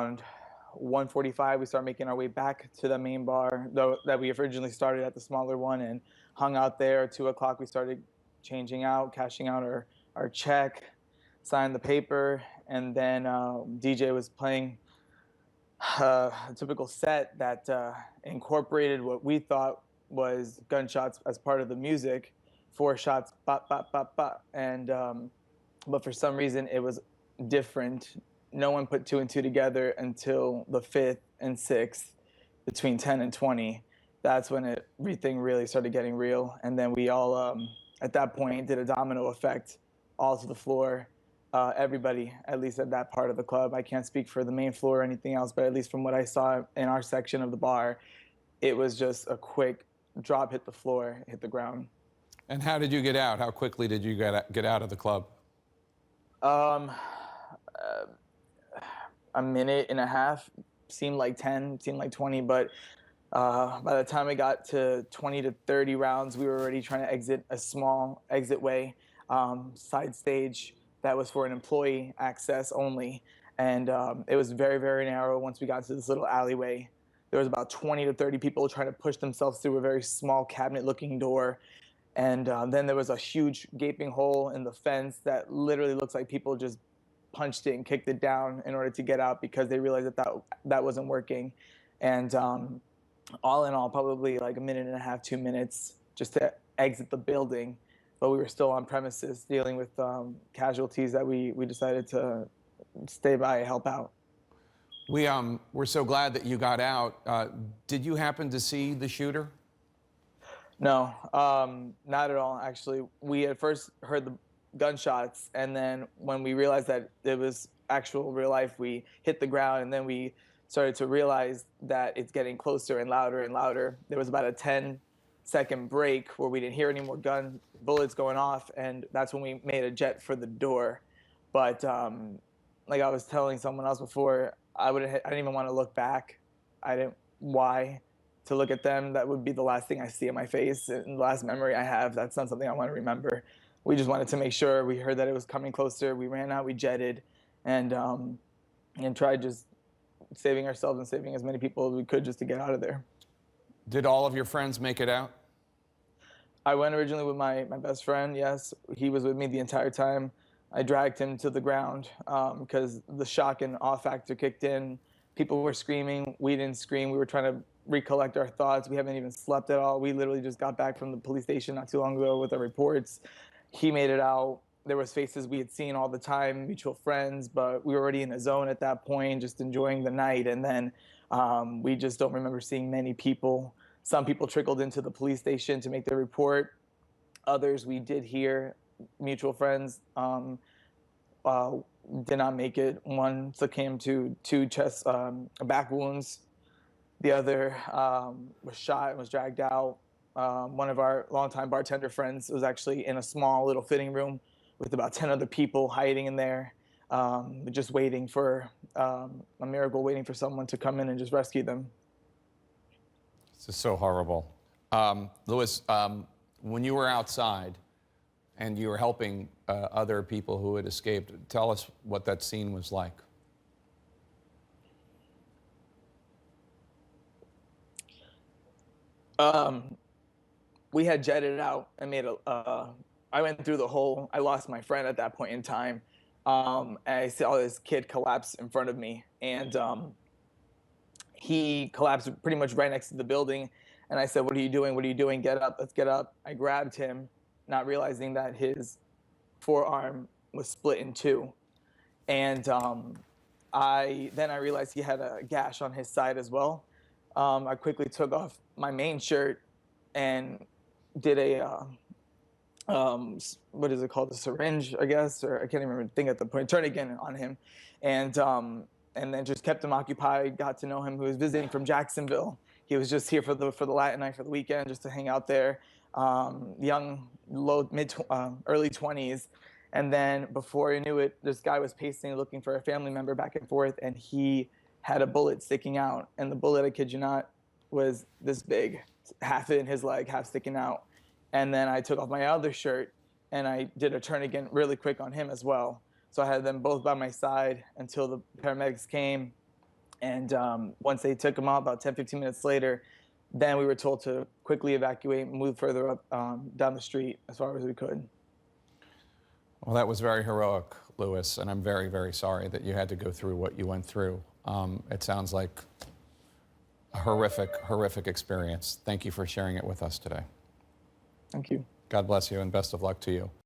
around 1:45, we started making our way back to the main bar, though that we originally started at the smaller one and hung out there. 2 o'clock, we started changing out, cashing out our check, signed the paper, and then DJ was playing a typical set that incorporated what we thought was gunshots as part of the music. 4 shots, bop, bop, bop, bop. And but for some reason, it was different. No one put two and two together until the fifth and sixth, between 10 and 20. That's when everything really started getting real. And then we all, at that point, did a domino effect all to the floor. Everybody, at least at that part of the club. I can't speak for the main floor or anything else, but at least from what I saw in our section of the bar, it was just a quick drop, hit the floor, hit the ground. And how did you get out? How quickly did you get out of the club? A minute and a half, seemed like 10, seemed like 20, but by the time we got to 20 to 30 rounds, we were already trying to exit a small exit way, side stage that was for an employee access only. And it was very, very narrow. Once we got to this little alleyway, there was about 20 to 30 people trying to push themselves through a very small cabinet-looking door. And then there was a huge gaping hole in the fence that literally looks like people just punched it and kicked it down in order to get out because they realized that wasn't working. And all in all, probably like a minute and a half, 2 minutes just to exit the building. But we were still on premises dealing with casualties that we decided to stay by and help out. We're so glad that you got out. Did you happen to see the shooter? No, not at all, actually. We had first heard the gunshots, and then when we realized that it was actual real life, we hit the ground, and then we started to realize that it's getting closer and louder and louder. There was about a 10-second break where we didn't hear any more bullets going off, and that's when we made a jet for the door. But like I was telling someone else before, I didn't even want to look back. I didn't. Why? To look at them, that would be the last thing I see in my face, and the last memory I have. That's not something I want to remember. We just wanted to make sure. We heard that it was coming closer. We ran out, we jetted, and tried just saving ourselves and saving as many people as we could just to get out of there. Did all of your friends make it out? I went originally with my best friend, yes. He was with me the entire time. I dragged him to the ground because the shock and awe factor kicked in. People were screaming. We didn't scream. We were trying to recollect our thoughts. We haven't even slept at all. We literally just got back from the police station not too long ago with our reports. He made it out. There was faces we had seen all the time, mutual friends, but we were already in a zone at that point, just enjoying the night. And then we just don't remember seeing many people. Some people trickled into the police station to make their report. Others we did hear, mutual friends, did not make it. One succumbed to 2 chest back wounds. The other was shot and was dragged out. One of our longtime bartender friends was actually in a small little fitting room with about 10 other people hiding in there, just waiting for a miracle, waiting for someone to come in and just rescue them. This is so horrible. Louis, when you were outside and you were helping other people who had escaped, tell us what that scene was like. We had jetted out and made I went through the hole. I lost my friend at that point in time. And I saw this kid collapse in front of me, and he collapsed pretty much right next to the building. And I said, "What are you doing? What are you doing? Get up, let's get up." I grabbed him, not realizing that his forearm was split in 2. And I realized he had a gash on his side as well. I quickly took off my main shirt and did a what is it called, a syringe, I guess, or I can't even remember the thing at the point, tourniquet on him, and then just kept him occupied. Got to know him. Who was visiting from Jacksonville. He was just here for the Latin night for the weekend, just to hang out there. Young, early 20s, and then before I knew it, this guy was pacing, looking for a family member back and forth, and he had a bullet sticking out, and the bullet, I kid you not, was this big, half in his leg, half sticking out. And then I took off my other shirt and I did a tourniquet really quick on him as well. So I had them both by my side until the paramedics came. And once they took him out, about 10, 15 minutes later, then we were told to quickly evacuate and move further up down the street as far as we could. Well, that was very heroic, Louis, and I'm very, very sorry that you had to go through what you went through. It sounds like a horrific, horrific experience. Thank you for sharing it with us today. Thank you. God bless you and best of luck to you.